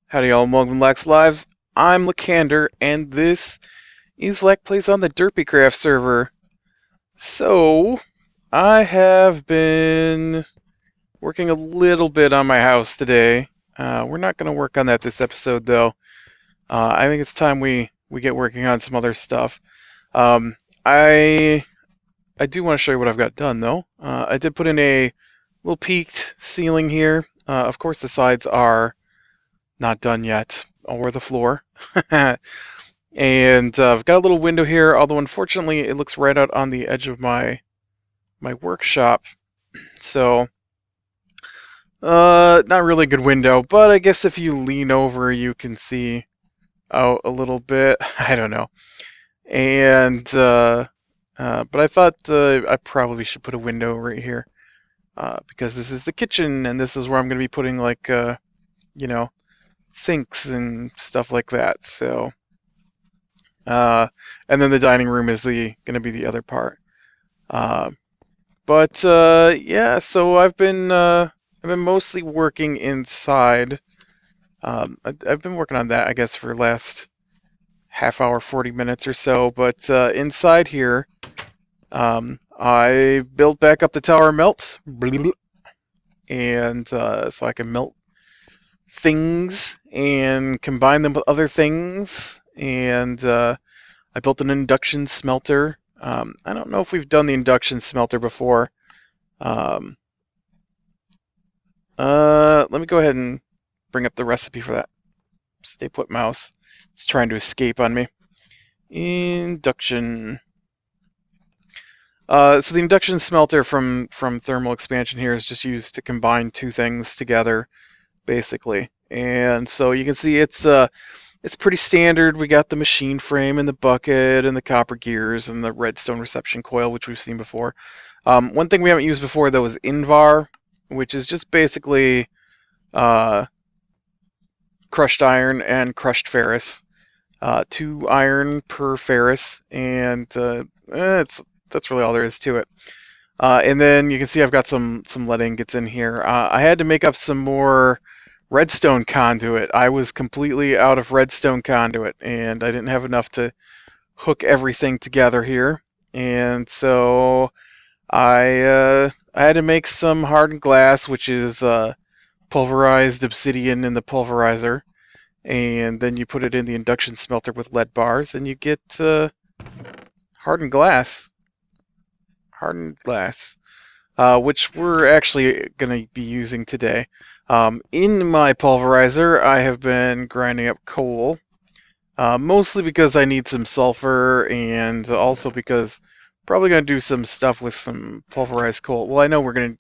Howdy y'all, and welcome to Lax Lives. I'm Lakander, and this is Lack Plays on the Derpy Craft server. So, I have been working a little bit on my house today. We're not going to work on that this episode, though. I think it's time we get working on some other stuff. I do want to show you what I've got done, though. I did put in a little peaked ceiling here. Of course, the sides are not done yet, or the floor. And I've got a little window here, although unfortunately it looks right out on the edge of my workshop. So, not really a good window, but I guess if you lean over you can see out a little bit. I don't know. And, but I thought I probably should put a window right here, because this is the kitchen, and this is where I'm going to be putting, like, you know, sinks and stuff like that. So, and then the dining room is going to be the other part. But yeah, so I've been mostly working inside. I've been working on that, I guess, for the last half hour, 40 minutes or so. But inside here, I built back up the tower melts, and so I can melt things and combine them with other things. And I built an induction smelter. I don't know if we've done the induction smelter before. Let me go ahead and bring up the recipe for that. Stay put, mouse. It's trying to escape on me. Induction. So the induction smelter from thermal expansion here is just used to combine two things together, basically. And so you can see it's pretty standard. We got the machine frame and the bucket and the copper gears and the redstone reception coil, which we've seen before. One thing we haven't used before, though, is Invar, which is just basically crushed iron and crushed ferrous. 2 iron per ferrous, and that's really all there is to it. And then you can see I've got some lead ingots in here. I had to make up some more redstone conduit. I was completely out of redstone conduit, and I didn't have enough to hook everything together here. And so I had to make some hardened glass, which is pulverized obsidian in the pulverizer, and then you put it in the induction smelter with lead bars, and you get hardened glass. Hardened glass, which we're actually going to be using today. In my pulverizer, I have been grinding up coal, mostly because I need some sulfur, and also because I'm probably going to do some stuff with some pulverized coal. Well, I know we're going to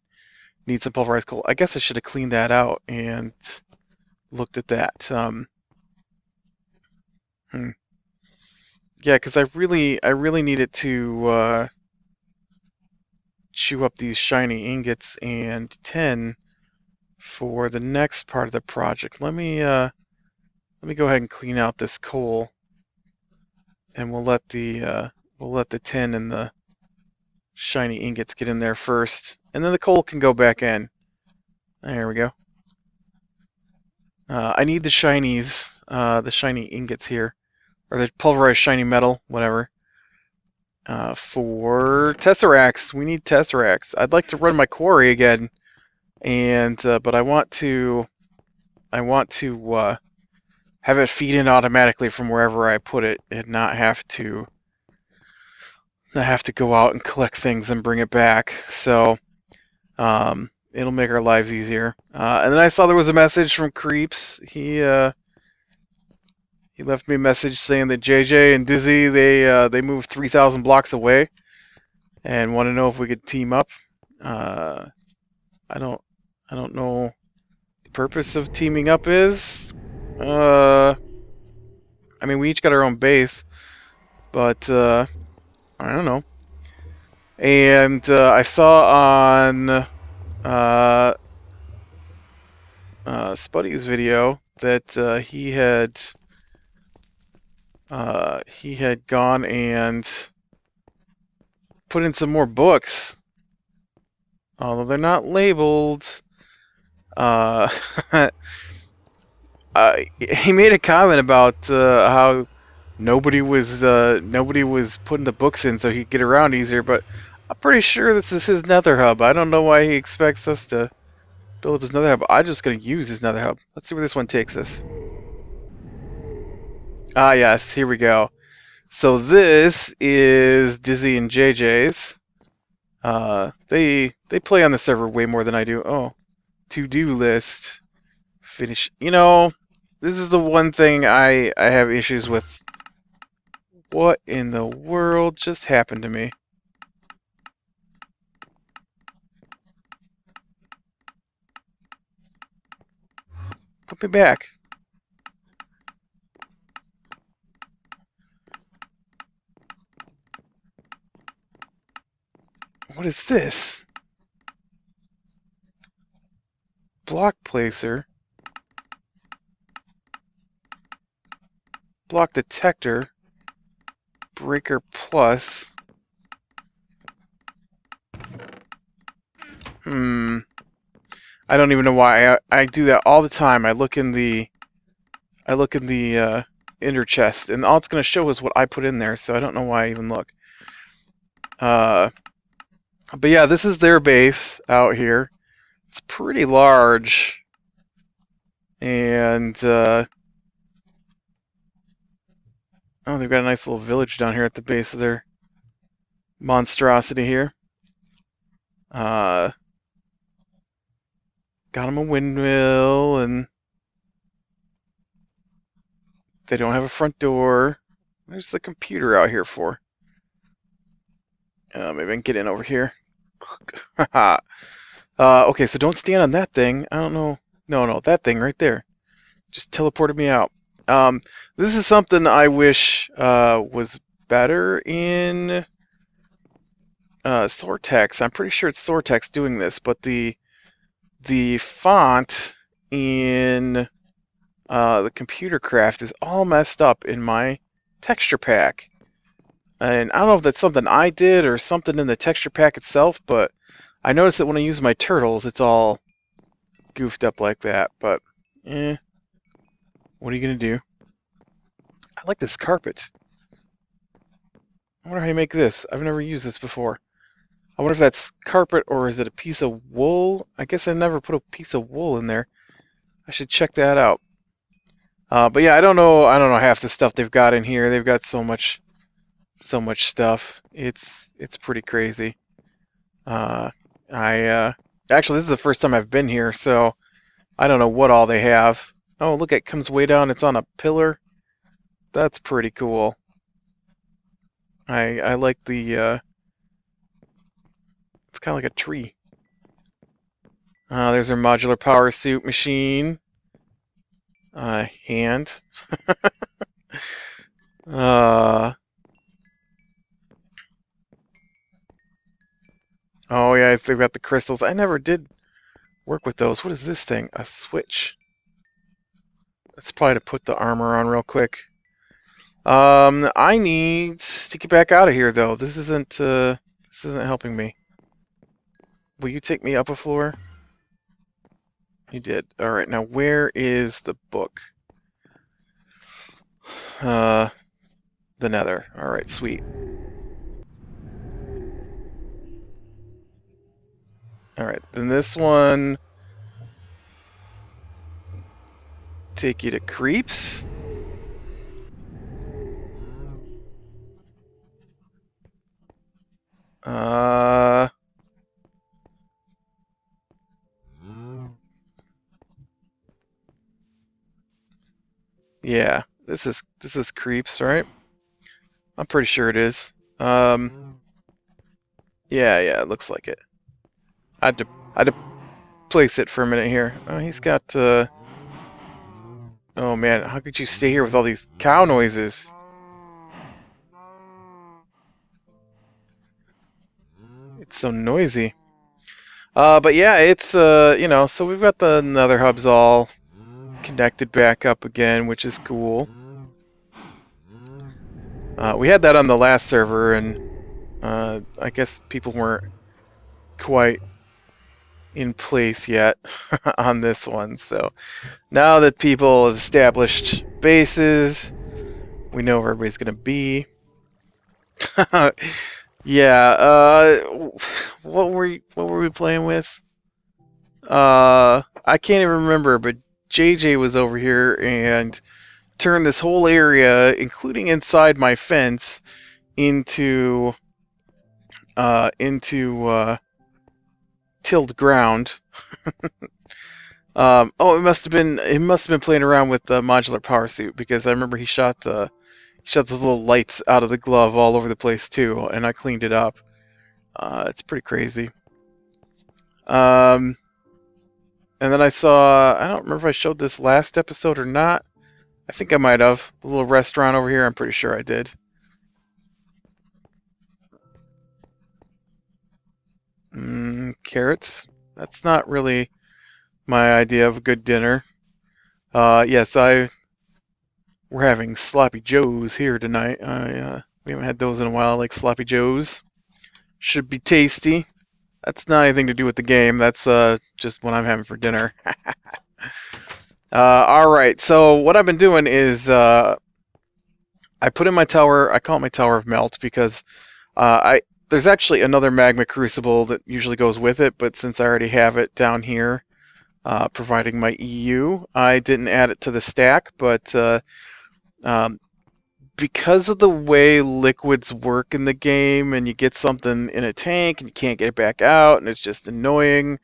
need some pulverized coal. I guess I should have cleaned that out and looked at that. Yeah, because I really needed to chew up these shiny ingots and tin for the next part of the project. Let me go ahead and clean out this coal, and we'll let the tin and the shiny ingots get in there first, and then the coal can go back in. There we go. I need the shinies, the shiny ingots here, or the pulverized shiny metal, whatever. For Tesseracts, we need Tesseracts. I'd like to run my quarry again, and but I want to have it feed in automatically from wherever I put it, and not have to go out and collect things and bring it back. So it'll make our lives easier. And then I saw there was a message from Creeps. He left me a message saying that JJ and Dizzy they moved 3,000 blocks away and want to know if we could team up. I don't know the purpose of teaming up is. I mean, we each got our own base, but I don't know. And I saw on Spuddy's video that he had gone and put in some more books, although they're not labeled. He made a comment about how nobody was putting the books in so he could get around easier, but I'm pretty sure this is his nether hub. I don't know why he expects us to build up his nether hub. I'm just going to use his nether hub. Let's see where this one takes us. Ah, yes, here we go. So this is Dizzy and JJ's. They play on the server way more than I do. Oh, to-do list. Finish. You know, this is the one thing I have issues with. What in the world just happened to me? Put me back. What is this? Block placer. Block detector. Breaker plus. I don't even know why. I do that all the time. I look in the inner chest, and all it's going to show is what I put in there, so I don't know why I even look. But yeah, this is their base out here. It's pretty large, and oh, they've got a nice little village down here at the base of their monstrosity here. Got them a windmill, and they don't have a front door. There's the computer out here for. Maybe I can get in over here. Okay, so don't stand on that thing. I don't know. No, that thing right there. Just teleported me out. This is something I wish was better in Soartex. I'm pretty sure it's Soartex doing this, but the font in the computer craft is all messed up in my texture pack. And I don't know if that's something I did or something in the texture pack itself, but I noticed that when I use my turtles, it's all goofed up like that. But, what are you going to do? I like this carpet. I wonder how you make this. I've never used this before. I wonder if that's carpet or is it a piece of wool? I guess I never put a piece of wool in there. I should check that out. But yeah, I don't know half the stuff they've got in here. They've got so much stuff. It's pretty crazy. Actually, this is the first time I've been here, so I don't know what all they have. Oh, look, it comes way down. It's on a pillar. That's pretty cool. I like the it's kind of like a tree. There's our modular power suit machine. Hand. Oh yeah, they've got the crystals. I never did work with those. What is this thing? A switch. That's probably to put the armor on real quick. I need to get back out of here though. This isn't helping me. Will you take me up a floor? You did. Alright, now where is the book? The nether. Alright, sweet. Alright, then this one take you to creeps. Yeah, this is creeps, right? I'm pretty sure it is. Yeah, it looks like it. I had to place it for a minute here. Oh, he's got oh man, how could you stay here with all these cow noises? It's so noisy. But yeah, it's you know, so we've got the nether hubs all connected back up again, which is cool. We had that on the last server, and I guess people weren't quite in place yet on this one. So now that people have established bases, we know where everybody's gonna be. Yeah. What were we playing with? I can't even remember, but JJ was over here and turned this whole area, including inside my fence, into tilled ground. Oh, it must have been playing around with the modular power suit, because I remember he shot those little lights out of the glove all over the place too, and I cleaned it up. It's pretty crazy. And then I don't remember if I showed this last episode or not. I think I might have. The little restaurant over here, I'm pretty sure I did. Carrots. That's not really my idea of a good dinner. Yes, we're having sloppy joes here tonight. We haven't had those in a while, like sloppy joes. Should be tasty. That's not anything to do with the game. That's just what I'm having for dinner. Alright, so what I've been doing is I put in my tower. I call it my Tower of Melt because there's actually another magma crucible that usually goes with it, but since I already have it down here, providing my EU, I didn't add it to the stack, but because of the way liquids work in the game, and you get something in a tank and you can't get it back out, and it's just annoying,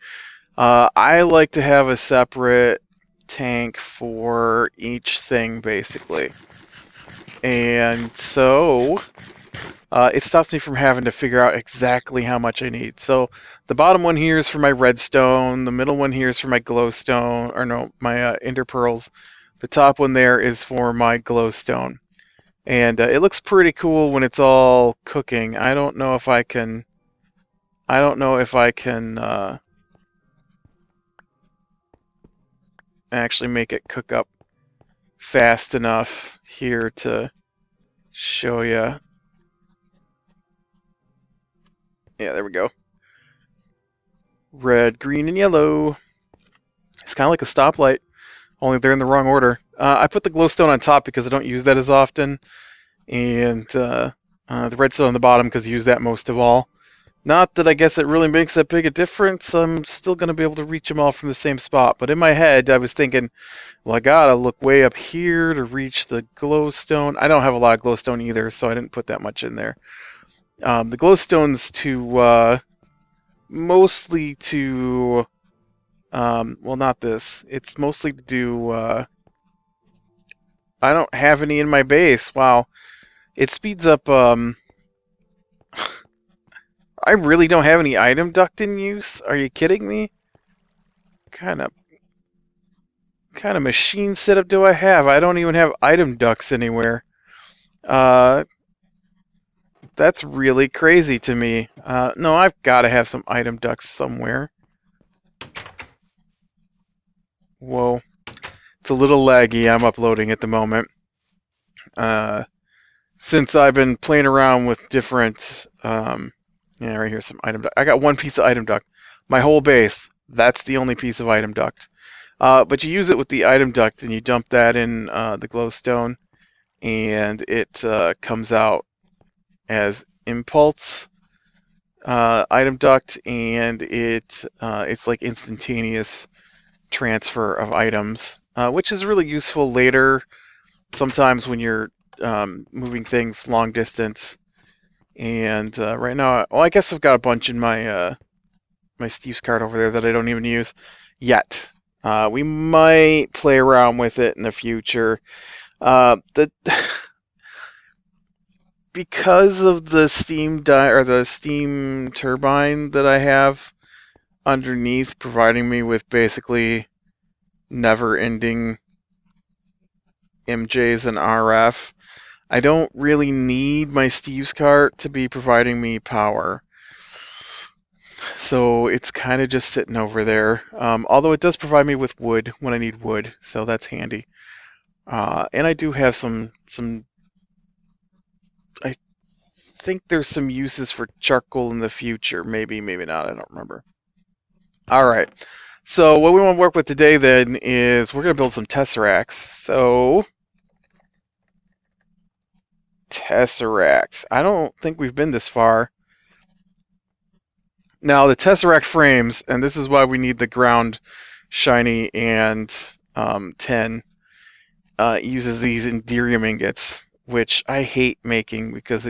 I like to have a separate tank for each thing, basically. And so it stops me from having to figure out exactly how much I need. So the bottom one here is for my redstone, the middle one here is for my glowstone, or no, my ender pearls. The top one there is for my glowstone. And it looks pretty cool when it's all cooking. I don't know if I can actually make it cook up fast enough here to show you. Yeah, there we go. Red, green, and yellow. It's kind of like a stoplight, only they're in the wrong order. I put the glowstone on top because I don't use that as often, and the redstone on the bottom because I use that most of all. Not that I guess it really makes that big a difference. I'm still going to be able to reach them all from the same spot. But in my head, I was thinking, well, I got to look way up here to reach the glowstone. I don't have a lot of glowstone either, so I didn't put that much in there. The glowstone's to mostly to well, not this. It's mostly to do I don't have any in my base. Wow. It speeds up I really don't have any item duct in use. Are you kidding me? Kind of machine setup do I have? I don't even have item ducts anywhere. That's really crazy to me. No, I've got to have some item ducts somewhere. Whoa. It's a little laggy. I'm uploading at the moment. Since I've been playing around with different... yeah, right here, some item duct. I got one piece of item duct. My whole base, that's the only piece of item duct. But you use it with the item duct, and you dump that in the glowstone, and it comes out as impulse item duct, and it's like instantaneous transfer of items, which is really useful later, sometimes when you're moving things long distance. And right now, well, I guess I've got a bunch in my my Steve's card over there that I don't even use yet. We might play around with it in the future. Because of the steam turbine that I have underneath, providing me with basically never-ending MJs and RF, I don't really need my Steve's cart to be providing me power. So it's kind of just sitting over there. Although it does provide me with wood when I need wood, so that's handy. And I do have some. I think there's some uses for charcoal in the future. Maybe, maybe not. I don't remember. All right. So what we want to work with today then is we're going to build some Tesseracts. So Tesseracts. I don't think we've been this far. Now the Tesseract frames, and this is why we need the ground shiny and 10, uses these Enderium ingots, which I hate making because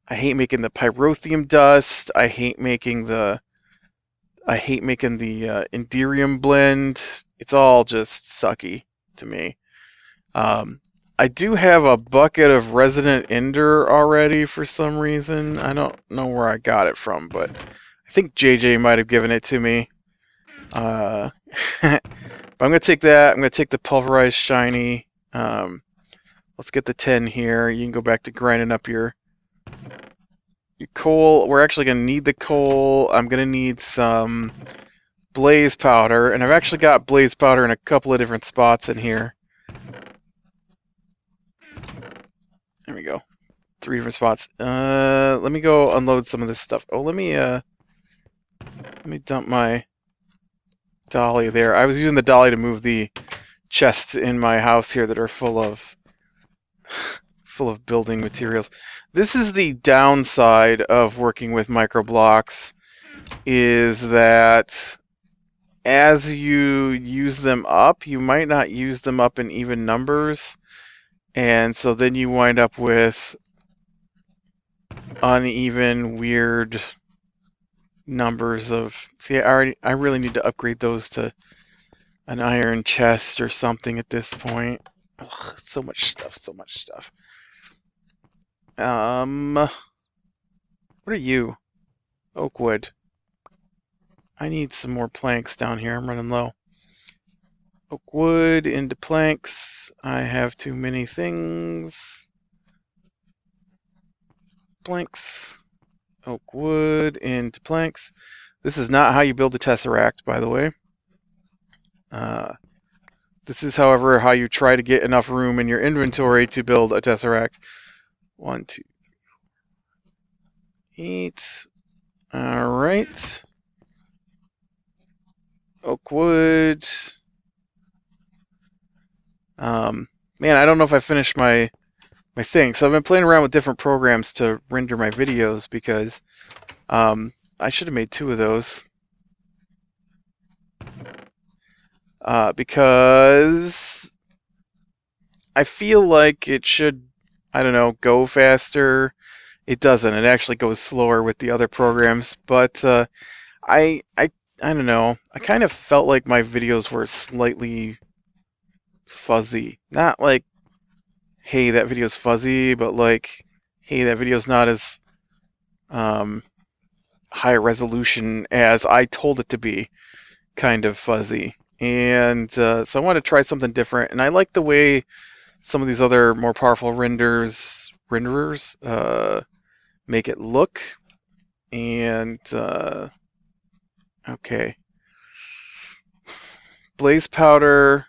I hate making the pyrotheum dust. I hate making the Enderium blend. It's all just sucky to me. I do have a bucket of Resident Ender already for some reason. I don't know where I got it from, but I think JJ might have given it to me. But I'm going to take that. I'm going to take the pulverized shiny. Let's get the 10 here. You can go back to grinding up your coal. We're actually going to need the coal. I'm going to need some blaze powder, and I've actually got blaze powder in a couple of different spots in here. There we go. 3 different spots. Let me go unload some of this stuff. Oh, let me dump my dolly there. I was using the dolly to move the chests in my house here that are full of building materials. This is the downside of working with microblocks, is that as you use them up, you might not use them up in even numbers. And so then you wind up with uneven, weird numbers of... See, I really need to upgrade those to an iron chest or something at this point. Ugh, so much stuff, so much stuff. What are you? Oakwood. I need some more planks down here. I'm running low. Oak wood into planks. I have too many things. Planks. Oak wood into planks. This is not how you build a Tesseract, by the way. This is, however, how you try to get enough room in your inventory to build a Tesseract. 1, 2, 3, 8. All right. Oak wood. Man, I don't know if I finished my thing. So I've been playing around with different programs to render my videos because I should have made 2 of those. Because I feel like it should, I don't know, go faster. It doesn't. It actually goes slower with the other programs. But I don't know. I kind of felt like my videos were slightly fuzzy. Not like, hey, that video's fuzzy, but like, hey, that video's not as high resolution as I told it to be, kind of fuzzy. And so I want to try something different. And I like the way some of these other more powerful renderers make it look. And okay. Blaze powder.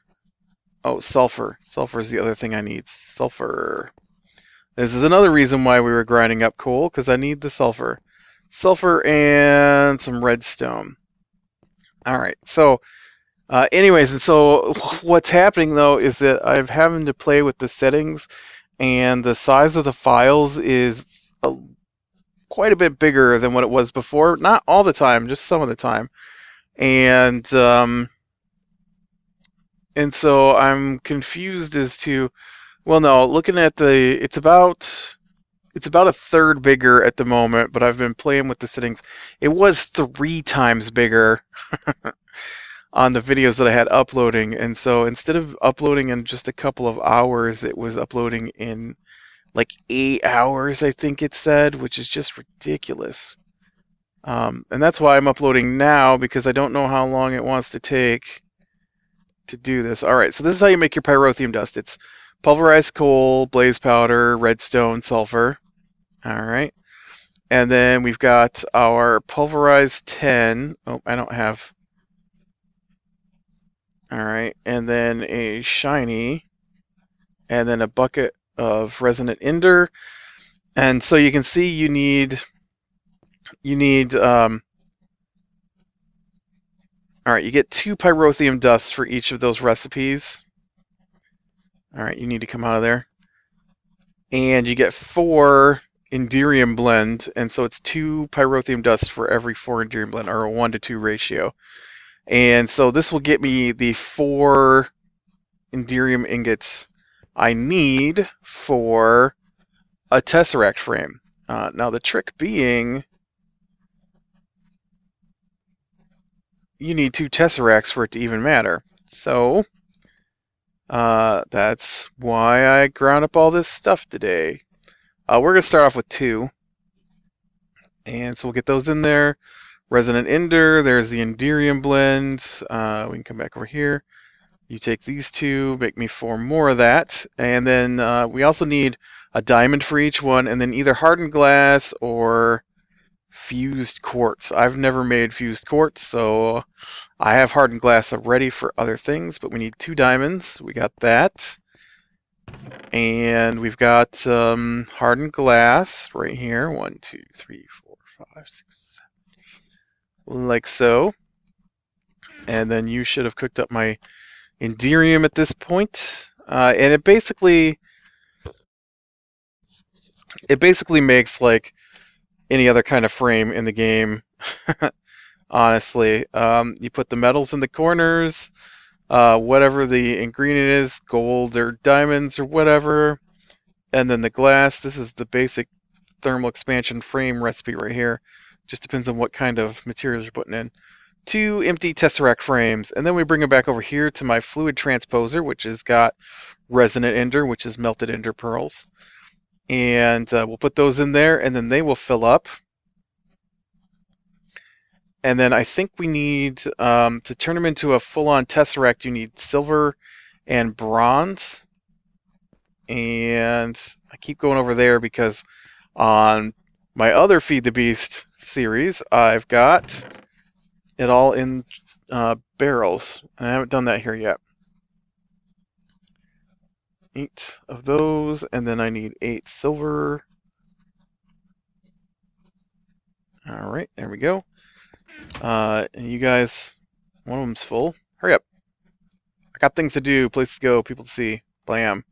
Oh, sulfur. Sulfur is the other thing I need. Sulfur. This is another reason why we were grinding up coal, because I need the sulfur. Sulfur and some redstone. Alright, so anyways, and so what's happening though is that I'm having to play with the settings, and the size of the files is quite a bit bigger than what it was before. Not all the time, just some of the time. And so I'm confused as to, well, no, looking at it's about a third bigger at the moment, but I've been playing with the settings. It was 3 times bigger on the videos that I had uploading, and so instead of uploading in just a couple of hours, it was uploading in like 8 hours, I think it said, which is just ridiculous. And that's why I'm uploading now, because I don't know how long it wants to take to do this. Alright, so this is how you make your pyrotheum dust. It's pulverized coal, blaze powder, redstone, sulfur. Alright. And then we've got our pulverized 10. Oh, I don't have. All right. And then a shiny. And then a bucket of resonant ender. And so you can see you need all right, you get 2 pyrotheum dusts for each of those recipes. All right, you need to come out of there. And you get 4 Enderium blend, and so it's 2 pyrotheum dust for every 4 Enderium blend, or a 1-to-2 ratio. And so this will get me the 4 Enderium ingots I need for a Tesseract frame. Now the trick being, you need 2 Tesseracts for it to even matter. So that's why I ground up all this stuff today. We're going to start off with 2. And so we'll get those in there. Resonant Ender, there's the Enderium blend. We can come back over here. You take these 2, make me 4 more of that. And then we also need a diamond for each one, and then either hardened glass or fused quartz. I've never made fused quartz, so I have hardened glass ready for other things, but we need 2 diamonds. We got that. And we've got hardened glass right here. 1, 2, 3, 4, 5, 6, 7. Like so. And then you should have cooked up my Enderium at this point. And it basically makes like any other kind of frame in the game. Honestly, you put the metals in the corners, whatever the ingredient is, gold or diamonds or whatever, and then the glass. This is the basic thermal expansion frame recipe right here. Just depends on what kind of materials you're putting in. 2 empty Tesseract frames, and then we bring them back over here to my fluid transposer, which has got resonant ender, which is melted ender pearls. And we'll put those in there, and then they will fill up. And then I think we need, to turn them into a full-on Tesseract, you need silver and bronze. And I keep going over there because on my other Feed the Beast series, I've got it all in barrels. And I haven't done that here yet. 8 of those, and then I need 8 silver. All right, there we go. And you guys, one of them's full. Hurry up. I got things to do, places to go, people to see. Blam.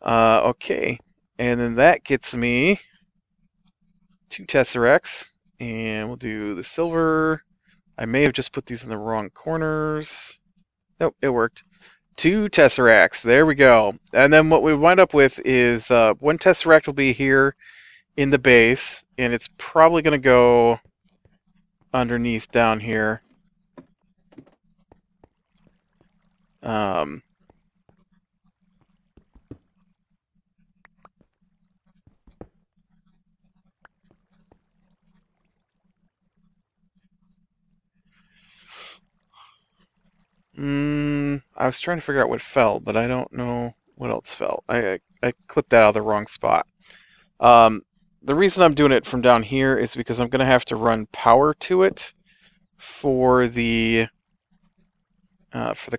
Okay. And then that gets me 2 Tesseracts. And we'll do the silver. I may have just put these in the wrong corners. Nope, it worked. 2 Tesseracts. There we go. And then what we wind up with is 1 Tesseract will be here in the base. And it's probably going to go underneath down here. I was trying to figure out what fell, but I don't know what else fell. I clipped that out of the wrong spot. The reason I'm doing it from down here is because I'm going to have to run power to it for the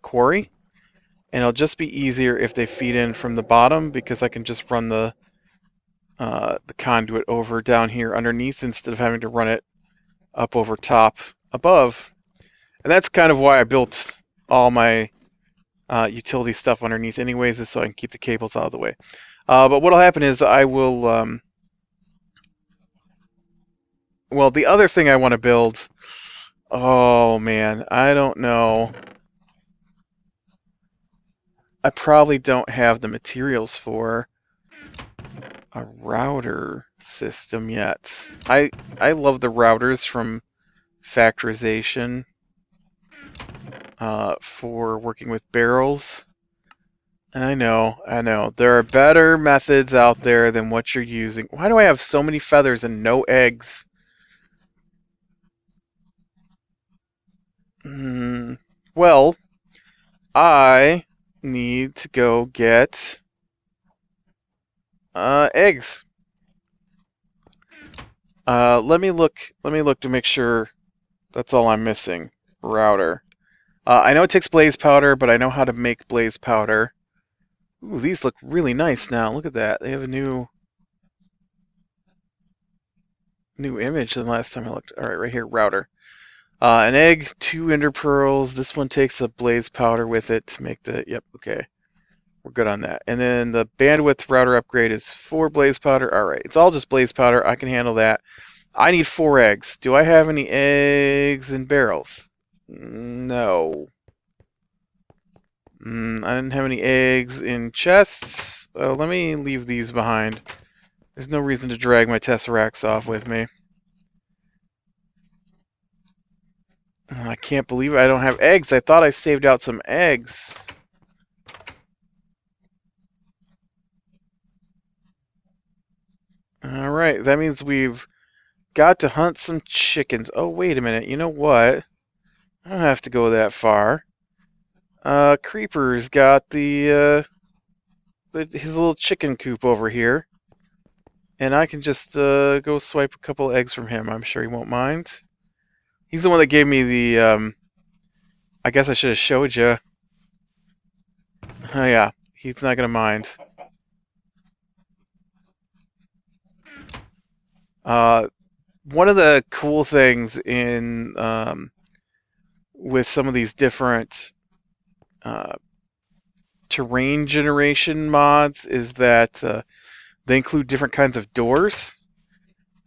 quarry, and it'll just be easier if they feed in from the bottom, because I can just run the conduit over down here underneath instead of having to run it up over top above. And that's kind of why I built all my utility stuff underneath anyways, is so I can keep the cables out of the way. But what'll happen is I will well, the other thing I want to build, oh man, I don't know. I probably don't have the materials for a router system yet. I love the routers from Factorization for working with barrels. I know. There are better methods out there than what you're using. Why do I have so many feathers and no eggs? Well, I need to go get eggs. Let me look. Let me look to make sure that's all I'm missing. Router. I know it takes blaze powder, but I know how to make blaze powder. Ooh, these look really nice now. Look at that. They have a new image than last time I looked. All right, right here, router. An egg, 2 ender pearls. This one takes a blaze powder with it to make the. Yep, okay. We're good on that. And then the bandwidth router upgrade is 4 blaze powder. All right, it's all just blaze powder. I can handle that. I need 4 eggs. Do I have any eggs in barrels? No. I didn't have any eggs in chests. Let me leave these behind. There's no reason to drag my Tesseracts off with me. I can't believe I don't have eggs. I thought I saved out some eggs. Alright, that means we've got to hunt some chickens. Oh, wait a minute. You know what? I don't have to go that far. Creeper's got his little chicken coop over here. And I can just go swipe a couple eggs from him. I'm sure he won't mind. He's the one that gave me the, I guess I should have showed you. Oh yeah, he's not gonna mind. One of the cool things in with some of these different terrain generation mods is that they include different kinds of doors,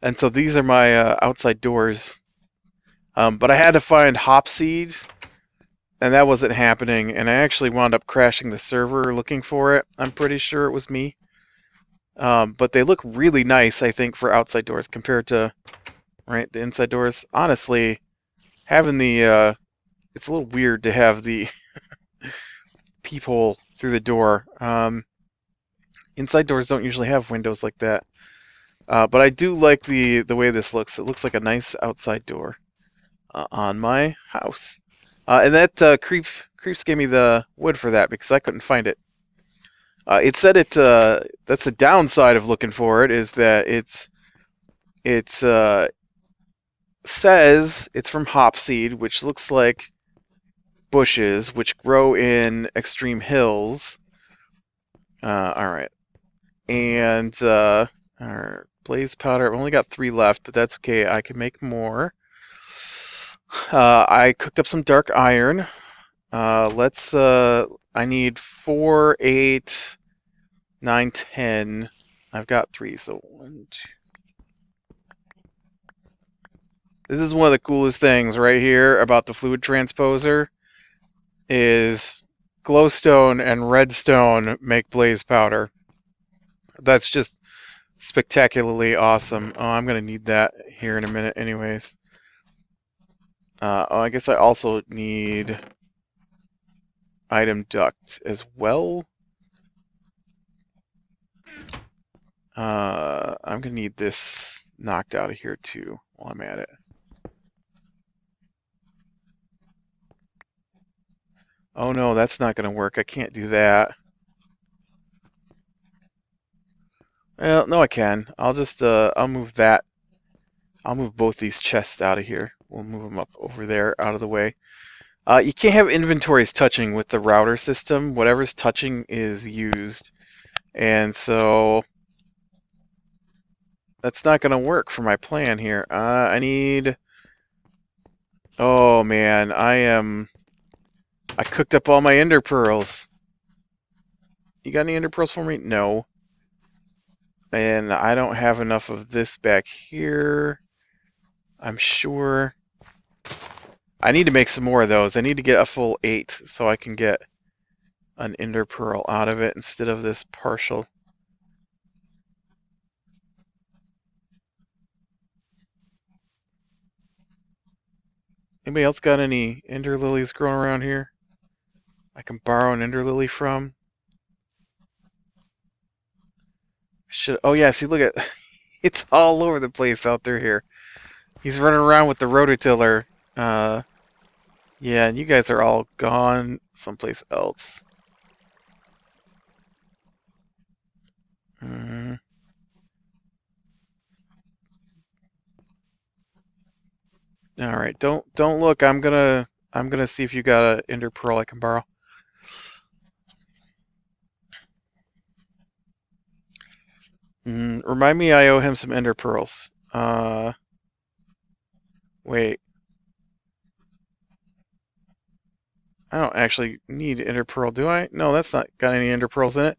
and so these are my outside doors. But I had to find hopseed, and that wasn't happening, and I actually wound up crashing the server looking for it. I'm pretty sure it was me. But they look really nice, I think, for outside doors compared to the inside doors. Honestly, having the it's a little weird to have the peephole through the door. Inside doors don't usually have windows like that. But I do like the way this looks. It looks like a nice outside door on my house. And that Creeps gave me the wood for that because I couldn't find it. It said it. That's the downside of looking for it, is that it says it's from hopseed, which looks like bushes which grow in extreme hills. All right, and our blaze powder. I've only got 3 left, but that's okay. I can make more. I cooked up some dark iron. Let's. I need 4, 8, 9, 10. I've got 3, so 1, 2. This is one of the coolest things right here about the fluid transposer. Is glowstone and redstone make blaze powder. That's just spectacularly awesome. Oh, I'm gonna need that here in a minute, anyways. I guess I also need item duct as well. I'm gonna need this knocked out of here too while I'm at it. Oh no, that's not gonna work. I can't do that. Well, no, I can. I'll just I'll move that. I'll move both these chests out of here. We'll move them up over there, out of the way. You can't have inventories touching with the router system. Whatever's touching is used. And so that's not going to work for my plan here. I need... Oh, man. I cooked up all my ender pearls. You got any ender pearls for me? No. And I don't have enough of this back here, I'm sure. I need to make some more of those. I need to get a full 8 so I can get an ender pearl out of it instead of this partial. Anybody else got any ender lilies growing around here I can borrow an ender lily from? Oh yeah, see, look at it's all over the place out there here. He's running around with the rototiller. Yeah, and you guys are all gone someplace else. All right, don't look. I'm gonna see if you got an ender pearl I can borrow. Remind me I owe him some ender pearls. Wait. I don't actually need ender pearl, do I? No, that's not got any ender pearls in it.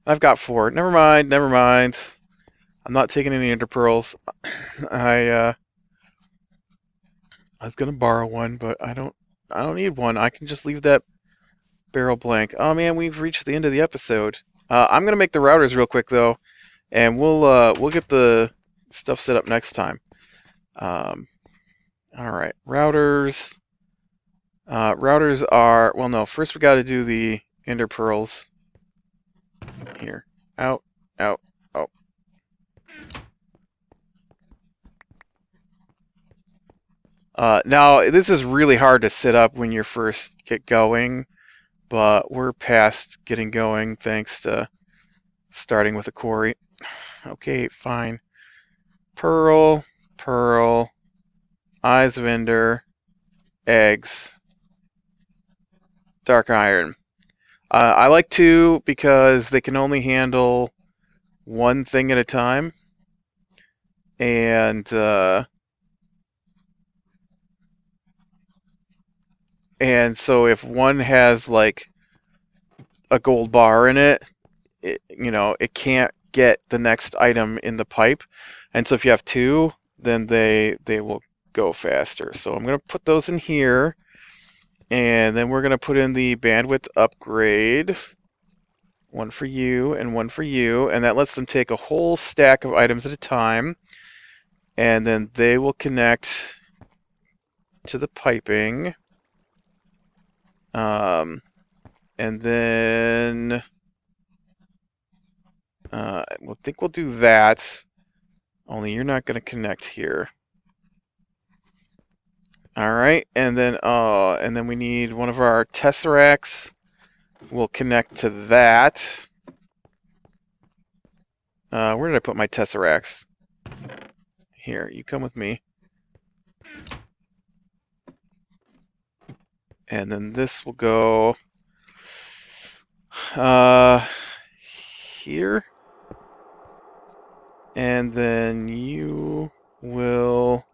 I've got 4. Never mind, never mind. I'm not taking any ender pearls. I was gonna borrow one, but I don't need one. I can just leave that barrel blank. Oh man, we've reached the end of the episode. I'm gonna make the routers real quick though, and we'll get the stuff set up next time. All right, routers. Routers are, well, no. First we got to do the ender pearls. Here, out, out, out. Now this is really hard to set up when you first get going, but we're past getting going thanks to starting with a quarry. Okay, fine. Pearl, pearl, eyes of ender, eggs, dark iron. I like 2 because they can only handle one thing at a time, and so if one has like a gold bar in it, it can't get the next item in the pipe, and so if you have 2, then they will go faster. So I'm gonna put those in here. And then we're going to put in the bandwidth upgrade. 1 for you and 1 for you. And that lets them take a whole stack of items at a time. And then they will connect to the piping. And then I think we'll do that. Only you're not going to connect here. All right, and then we need one of our Tesseracts. We'll connect to that. Where did I put my Tesseracts? Here, you come with me. And then this will go here. And then you will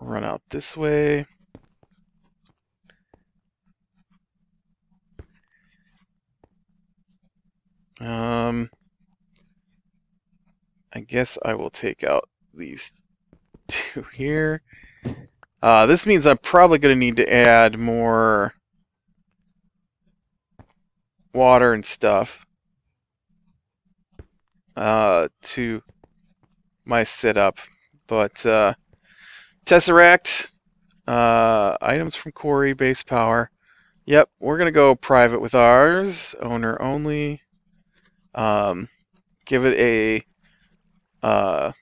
run out this way. I guess I will take out these 2 here. This means I'm probably going to need to add more water and stuff to my setup. But Tesseract, items from quarry, base power. Yep, we're going to go private with ours. Owner only. Give it a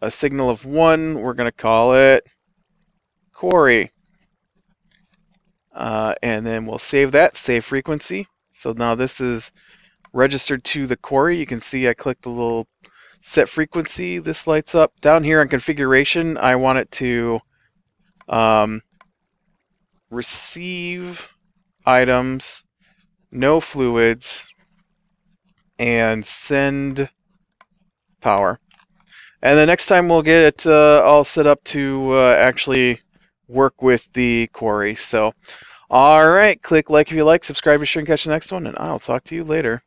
signal of 1. We're going to call it quarry. And then we'll save that, save frequency. So now this is registered to the quarry. You can see I clicked the little set frequency. This lights up. Down here on configuration, I want it to receive items, no fluids, and send power. And the next time we'll get it all set up to actually work with the quarry. So, all right, click like if you like, subscribe to be sure and catch the next one, and I'll talk to you later.